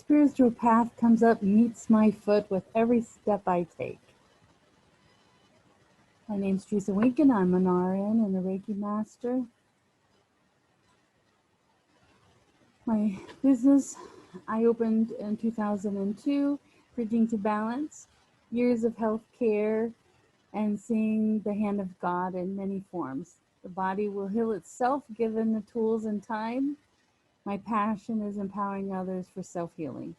spiritual path comes up, meets my foot with every step I take. My name's Teresa Wienken. I'm an RN and a Reiki Master. My business I opened in 2002, Bridging to Balance, years of health care and seeing the hand of God in many forms. The body will heal itself given the tools and time. My passion is empowering others for self-healing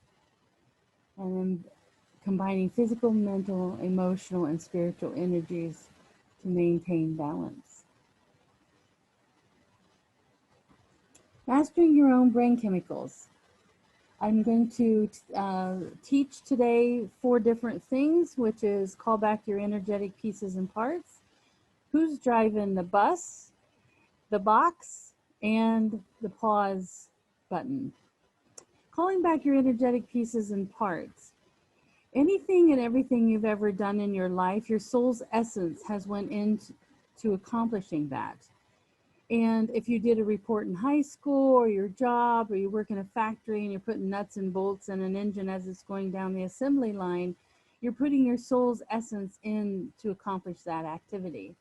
and then combining physical, mental, emotional, and spiritual energies to maintain balance. Mastering your own brain chemicals. I'm going to teach today 4 different things, which is call back your energetic pieces and parts, who's driving the bus, the box, and the pause button. Calling back your energetic pieces and parts. Anything and everything you've ever done in your life, your soul's essence has went into accomplishing that. And if you did a report in high school or your job, or you work in a factory and you're putting nuts and bolts in an engine as it's going down the assembly line, you're putting your soul's essence in to accomplish that activity.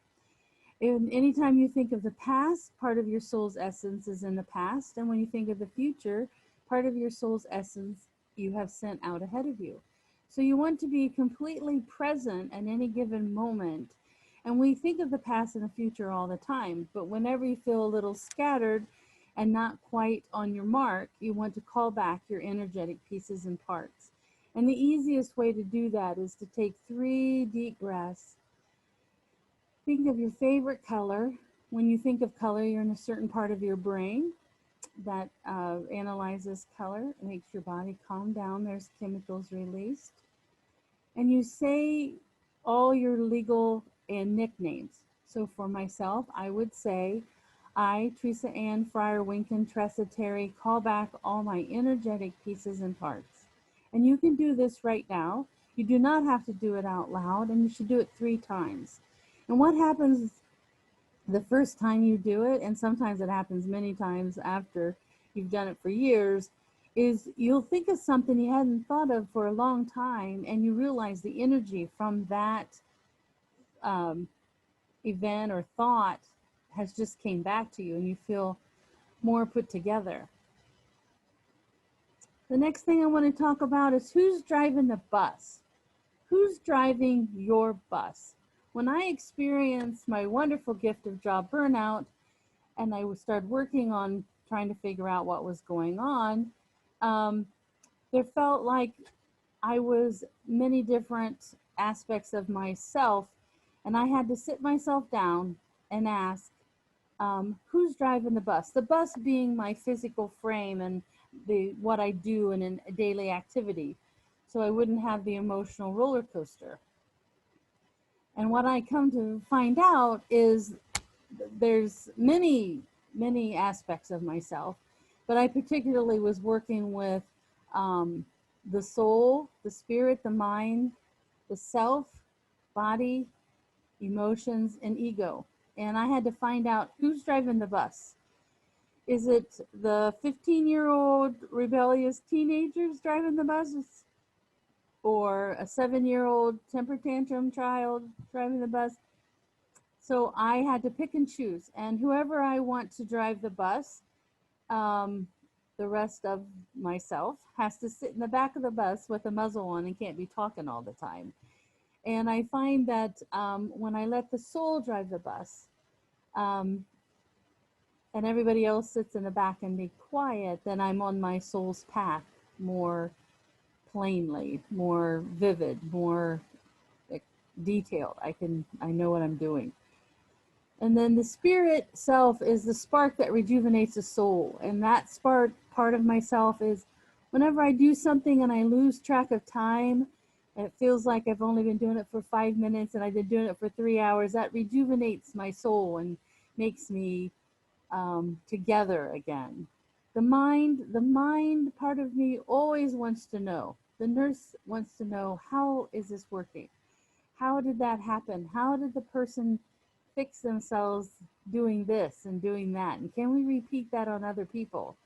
And anytime you think of the past, part of your soul's essence is in the past. And when you think of the future, part of your soul's essence you have sent out ahead of you. So you want to be completely present at any given moment. And we think of the past and the future all the time, but whenever you feel a little scattered and not quite on your mark, you want to call back your energetic pieces and parts. And the easiest way to do that is to take 3 deep breaths. Think of your favorite color. When you think of color, you're in a certain part of your brain that analyzes color. It makes your body calm down. There's chemicals released. And you say all your legal and nicknames. So for myself, I would say, I, Teresa Ann Fryer Wienken Tressa Terry, call back all my energetic pieces and parts. And you can do this right now. You do not have to do it out loud, and you should do it 3 times. And what happens the first time you do it, and sometimes it happens many times after you've done it for years, is you'll think of something you hadn't thought of for a long time, and you realize the energy from that event or thought has just came back to you, and you feel more put together. The next thing I want to talk about is who's driving the bus? Who's driving your bus? When I experienced my wonderful gift of job burnout, and I started working on trying to figure out what was going on, there felt like I was many different aspects of myself, and I had to sit myself down and ask, who's driving the bus? The bus being my physical frame and what I do in a daily activity, so I wouldn't have the emotional roller coaster. And what I come to find out is there's many aspects of myself, but I particularly was working with the soul, the spirit, the mind, the self, body, emotions, and ego. And I had to find out who's driving the bus. Is it the 15-year-old rebellious teenagers driving the bus, or a 7-year-old temper tantrum child driving the bus? So I had to pick and choose, and whoever I want to drive the bus, the rest of myself has to sit in the back of the bus with a muzzle on and can't be talking all the time. And I find that when I let the soul drive the bus, and everybody else sits in the back and be quiet, then I'm on my soul's path more plainly, more vivid, more detailed. I know what I'm doing. And then the spirit self is the spark that rejuvenates the soul. And that spark part of myself is whenever I do something and I lose track of time, and it feels like I've only been doing it for 5 minutes and I've been doing it for 3 hours, that rejuvenates my soul and makes me together again. The mind part of me always wants to know. The nurse wants to know, how is this working? How did that happen? How did the person fix themselves doing this and doing that? And can we repeat that on other people?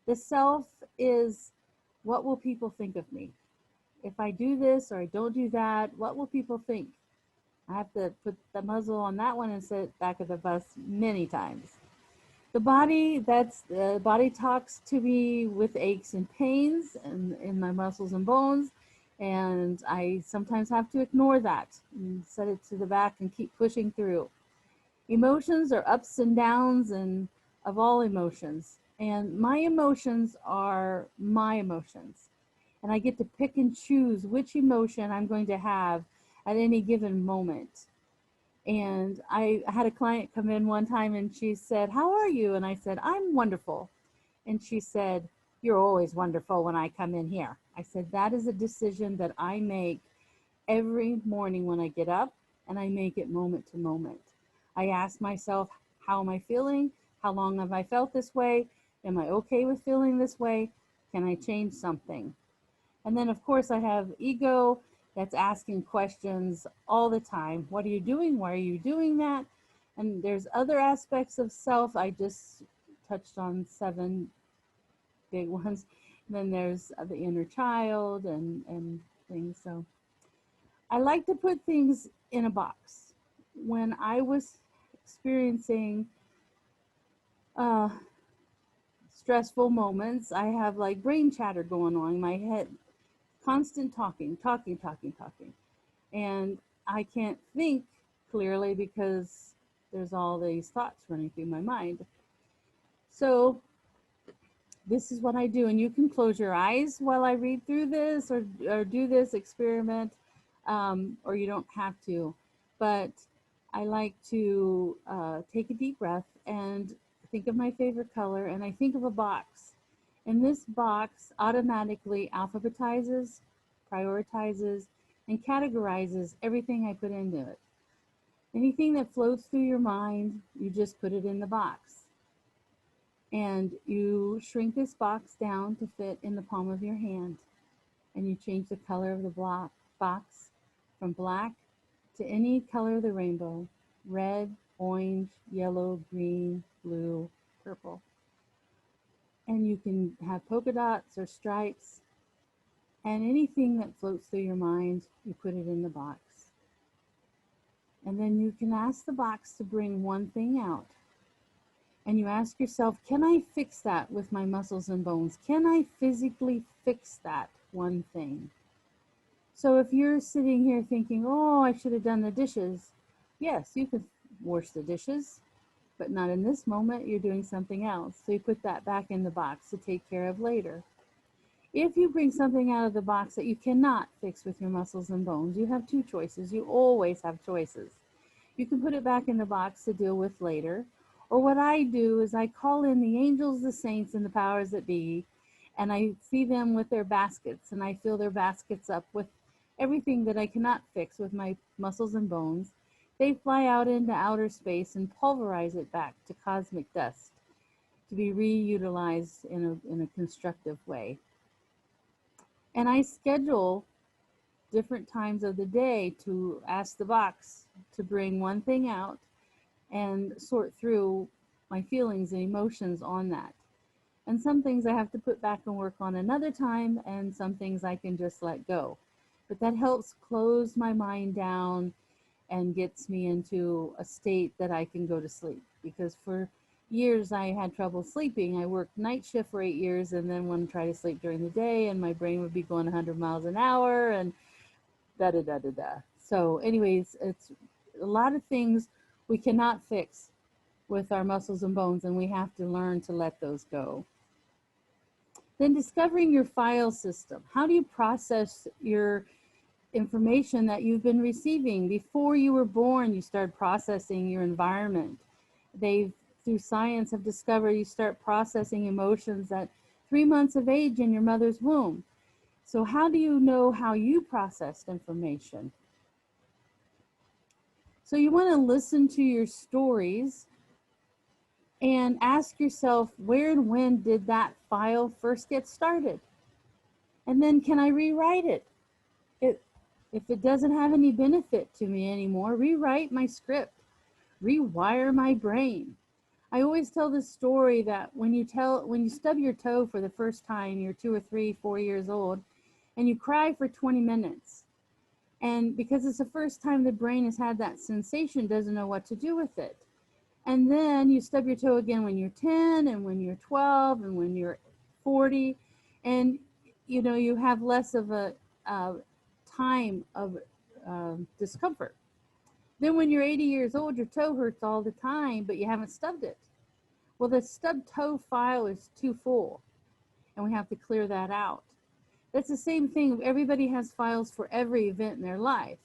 The self is What will people think of me? If I do this or I don't do that, what will people think? I have to put the muzzle on that one and sit back of the bus many times. The body talks to me with aches and pains and in my muscles and bones, and I sometimes have to ignore that and set it to the back and keep pushing through. Emotions are ups and downs and of all emotions, and my emotions are my emotions, and I get to pick and choose which emotion I'm going to have at any given moment. And I had a client come in one time and she said, "How are you?" And I said, "I'm wonderful." And she said, "You're always wonderful when I come in here." I said, "That is a decision that I make every morning when I get up, and I make it moment to moment. I ask myself, how am I feeling? How long have I felt this way? Am I okay with feeling this way? Can I change something?" And then, of course, I have ego that's asking questions all the time. What are you doing? Why are you doing that? And there's other aspects of self. I just touched on 7 big ones. And then there's the inner child and things. So I like to put things in a box. When I was experiencing stressful moments, I have like brain chatter going on in my head, constant talking. And I can't think clearly because there's all these thoughts running through my mind. So this is what I do, and you can close your eyes while I read through this or do this experiment, or you don't have to. But I like to take a deep breath and think of my favorite color, and I think of a box. And this box automatically alphabetizes, prioritizes, and categorizes everything I put into it. Anything that floats through your mind, you just put it in the box. And you shrink this box down to fit in the palm of your hand. And you change the color of the box from black to any color of the rainbow: red, orange, yellow, green, blue, purple. And you can have polka dots or stripes. And anything that floats through your mind, you put it in the box. And then you can ask the box to bring one thing out. And you ask yourself, can I fix that with my muscles and bones? Can I physically fix that one thing? So if you're sitting here thinking, oh, I should have done the dishes. Yes, you could wash the dishes, but not in this moment. You're doing something else. So you put that back in the box to take care of later. If you bring something out of the box that you cannot fix with your muscles and bones, you have 2 choices. You always have choices. You can put it back in the box to deal with later. Or what I do is I call in the angels, the saints, and the powers that be, and I see them with their baskets, and I fill their baskets up with everything that I cannot fix with my muscles and bones. They fly out into outer space and pulverize it back to cosmic dust to be reutilized in a constructive way. And I schedule different times of the day to ask the box to bring one thing out and sort through my feelings and emotions on that. And some things I have to put back and work on another time, and some things I can just let go. But that helps close my mind down and gets me into a state that I can go to sleep. Because for years I had trouble sleeping. I worked night shift for 8 years and then wouldn't try to sleep during the day, and my brain would be going 100 miles an hour and da-da-da-da-da. So anyways, it's a lot of things we cannot fix with our muscles and bones, and we have to learn to let those go. Then discovering your file system. How do you process your information that you've been receiving? Before you were born, you start processing your environment. They've, through science, have discovered you start processing emotions at 3 months of age in your mother's womb. So how do you know how you processed information? So you want to listen to your stories and ask yourself, where and when did that file first get started? And then, can I rewrite it? If it doesn't have any benefit to me anymore, rewrite my script, rewire my brain. I always tell this story that when you stub your toe for the first time, you're 2 or 3, 4 years old, and you cry for 20 minutes. And because it's the first time the brain has had that sensation, doesn't know what to do with it. And then you stub your toe again when you're 10 and when you're 12 and when you're 40, and you have less of a time of discomfort. Then when you're 80 years old, your toe hurts all the time, but you haven't stubbed it. Well, the stubbed toe file is too full, and we have to clear that out. That's the same thing. Everybody has files for every event in their life.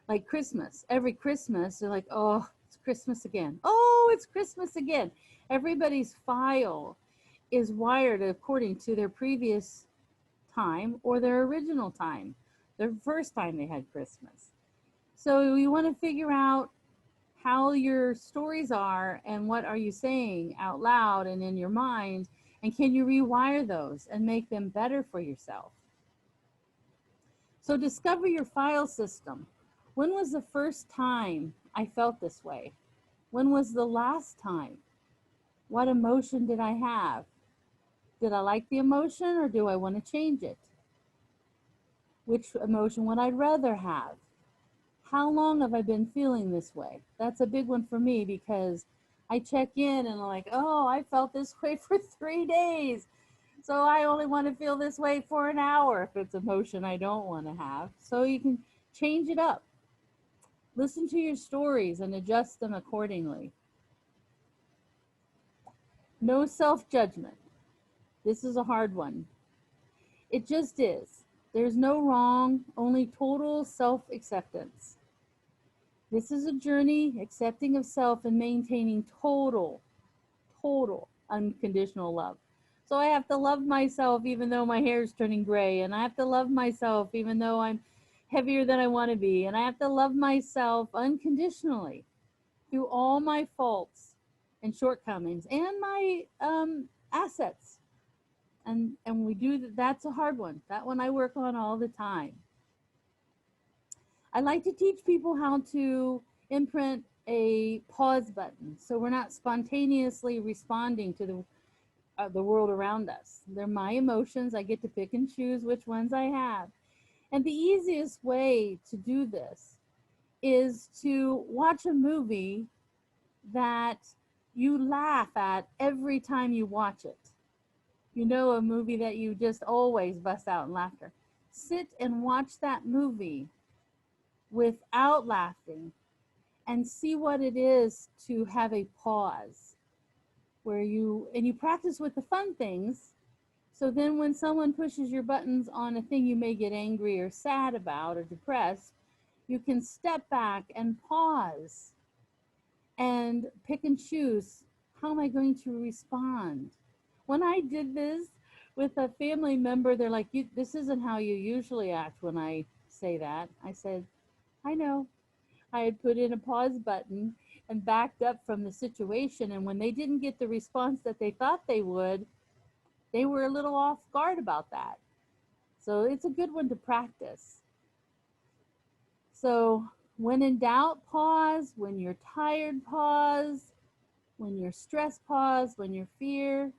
Like Christmas. Every Christmas, they're like, oh, it's Christmas again. Oh, it's Christmas again. Everybody's file is wired according to their previous time or their original time, their first time they had Christmas. So you want to figure out how your stories are and what are you saying out loud and in your mind, and can you rewire those and make them better for yourself? So discover your file system. When was the first time I felt this way? When was the last time? What emotion did I have? Did I like the emotion or do I want to change it? Which emotion would I rather have? How long have I been feeling this way? That's a big one for me because I check in and I'm like, oh, I felt this way for 3 days. So I only want to feel this way for an hour if it's emotion I don't want to have. So you can change it up. Listen to your stories and adjust them accordingly. No self-judgment. This is a hard one. It just is. There's no wrong, only total self-acceptance. This is a journey, accepting of self and maintaining total unconditional love. So I have to love myself even though my hair is turning gray, and I have to love myself even though I'm heavier than I want to be, and I have to love myself unconditionally through all my faults and shortcomings and my assets. And we do that. That's a hard one. That one I work on all the time. I like to teach people how to imprint a pause button so we're not spontaneously responding to the world around us. They're my emotions. I get to pick and choose which ones I have. And the easiest way to do this is to watch a movie that you laugh at every time you watch it. You know, a movie that you just always bust out in laughter. Sit and watch that movie without laughing and see what it is to have a pause where you practice with the fun things. So then when someone pushes your buttons on a thing you may get angry or sad about or depressed, you can step back and pause and pick and choose, how am I going to respond? When I did this with a family member, they're like, this isn't how you usually act when I say that. I said, I know. I had put in a pause button and backed up from the situation. And when they didn't get the response that they thought they would, they were a little off guard about that. So it's a good one to practice. So when in doubt, pause. When you're tired, pause. When you're stressed, pause. When you're fear.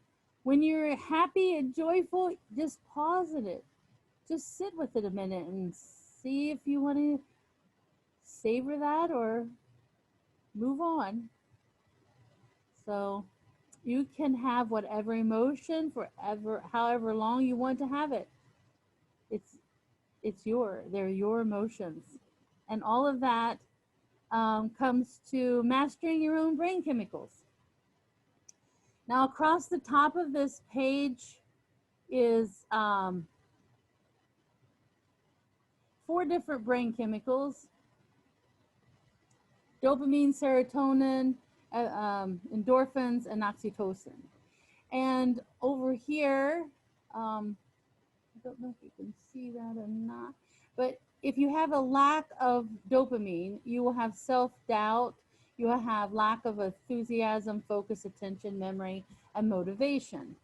When you're happy and joyful, just pause in it. Just sit with it a minute and see if you want to savor that or move on. So you can have whatever emotion forever, however long you want to have it. They're your emotions. And all of that comes to mastering your own brain chemicals. Now across the top of this page is 4 different brain chemicals: dopamine, serotonin, endorphins, and oxytocin. And over here, I don't know if you can see that or not, but if you have a lack of dopamine, you will have self-doubt, you will have lack of enthusiasm, focus, attention, memory, and motivation.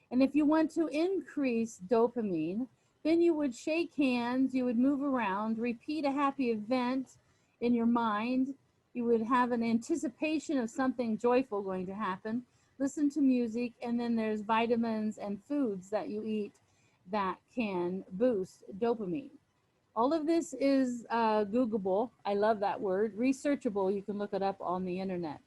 And if you want to increase dopamine, then you would shake hands, you would move around, repeat a happy event in your mind, You would have an anticipation of something joyful going to happen, listen to music, and then there's vitamins and foods that you eat that can boost dopamine. All of this is Googleable. I love that word. Researchable. You can look it up on the internet.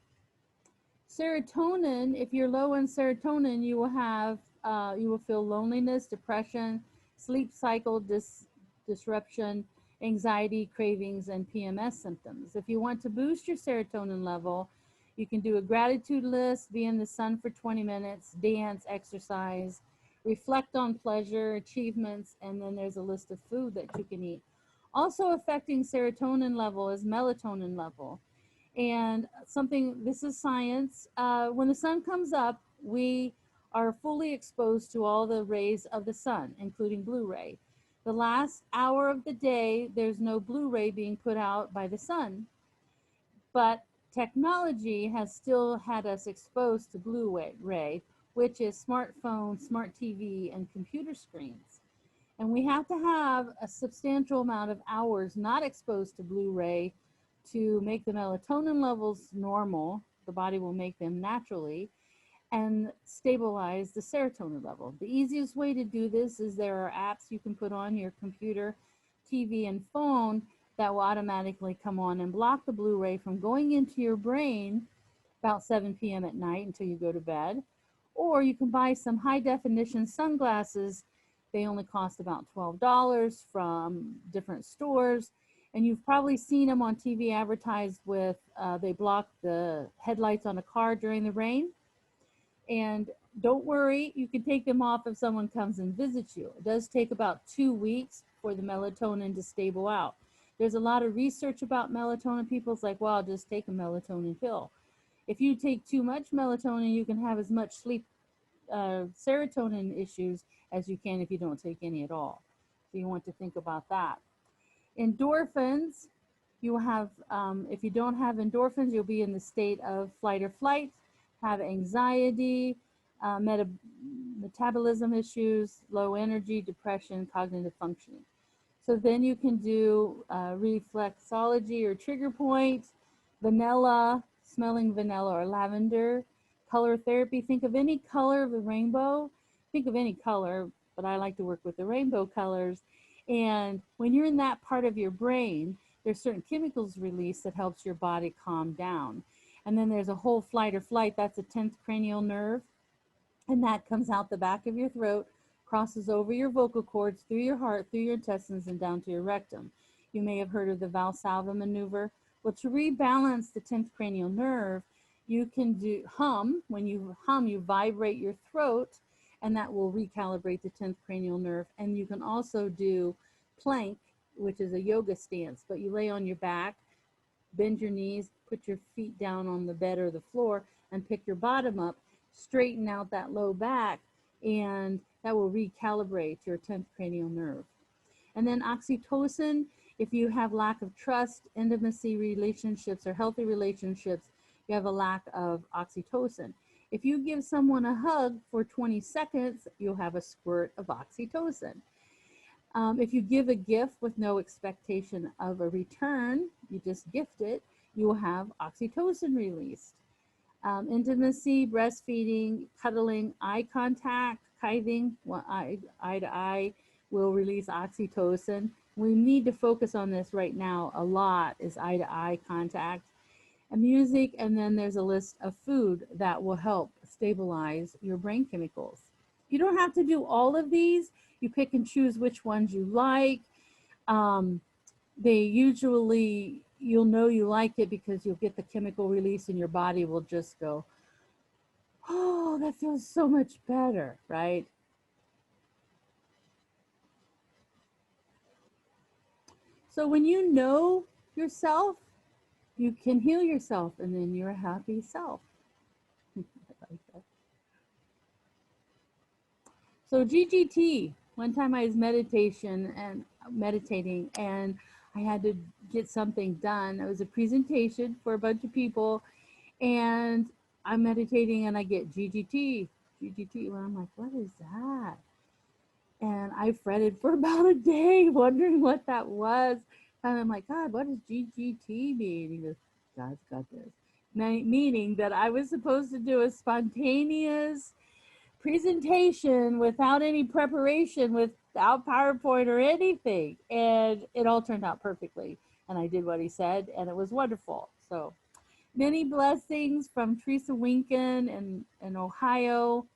Serotonin. If you're low in serotonin, you will feel loneliness, depression, sleep cycle disruption, anxiety, cravings, and PMS symptoms. If you want to boost your serotonin level, you can do a gratitude list, be in the sun for 20 minutes, dance, exercise, reflect on pleasure, achievements, and then there's a list of food that you can eat. Also affecting serotonin level is melatonin level. And something, this is science. When the sun comes up, we are fully exposed to all the rays of the sun, including blue ray. The last hour of the day, there's no blue ray being put out by the sun, but technology has still had us exposed to blue ray, which is smartphones, smart TV, and computer screens. And we have to have a substantial amount of hours not exposed to blue ray to make the melatonin levels normal. The body will make them naturally and stabilize the serotonin level. The easiest way to do this is there are apps you can put on your computer, TV, and phone that will automatically come on and block the blue ray from going into your brain about 7 p.m. at night until you go to bed. Or you can buy some high definition sunglasses. They only cost about $12 from different stores. And you've probably seen them on TV advertised with, they block the headlights on a car during the rain. And don't worry, you can take them off if someone comes and visits you. It does take about 2 weeks for the melatonin to stable out. There's a lot of research about melatonin. People's like, well, I'll just take a melatonin pill. If you take too much melatonin, you can have as much sleep serotonin issues as you can if you don't take any at all. So you want to think about that. Endorphins, you will have, if you don't have endorphins, you'll be in the state of flight or flight, have anxiety, metabolism issues, low energy, depression, cognitive functioning. So then you can do reflexology or trigger point, vanilla, smelling vanilla or lavender, color therapy. Think of any color of the rainbow. Think of any color, but I like to work with the rainbow colors. And when you're in that part of your brain, there's certain chemicals released that helps your body calm down. And then there's a whole flight or flight, that's a 10th cranial nerve. And that comes out the back of your throat, crosses over your vocal cords, through your heart, through your intestines, and down to your rectum. You may have heard of the Valsalva maneuver. Well, to rebalance the 10th cranial nerve, you can do hum. When you hum, you vibrate your throat, and that will recalibrate the 10th cranial nerve. And you can also do plank, which is a yoga stance, but you lay on your back, bend your knees, put your feet down on the bed or the floor, and pick your bottom up, straighten out that low back, and that will recalibrate your 10th cranial nerve. And then oxytocin, if you have lack of trust, intimacy relationships, or healthy relationships, you have a lack of oxytocin. If you give someone a hug for 20 seconds, you'll have a squirt of oxytocin. If you give a gift with no expectation of a return, you just gift it, you will have oxytocin released. Intimacy, breastfeeding, cuddling, eye contact, kithing, eye to eye will release oxytocin. We need to focus on this right now a lot, is eye to eye contact. And music, and then there's a list of food that will help stabilize your brain chemicals. You don't have to do all of these. You pick and choose which ones you like. They usually, you'll know you like it because you'll get the chemical release and your body will just go, oh, that feels so much better, right? So when you know yourself, you can heal yourself, and then you're a happy self. I like that. So GGT, one time I was meditating and I had to get something done. It was a presentation for a bunch of people, and I'm meditating and I get GGT. And I'm like, what is that? And I fretted for about a day wondering what that was. And I'm like, God, what does GGT mean? He goes, God's got this. Meaning that I was supposed to do a spontaneous presentation without any preparation, without PowerPoint or anything. And it all turned out perfectly. And I did what he said, and it was wonderful. So many blessings from Teresa Wienken in Ohio.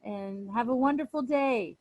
And have a wonderful day.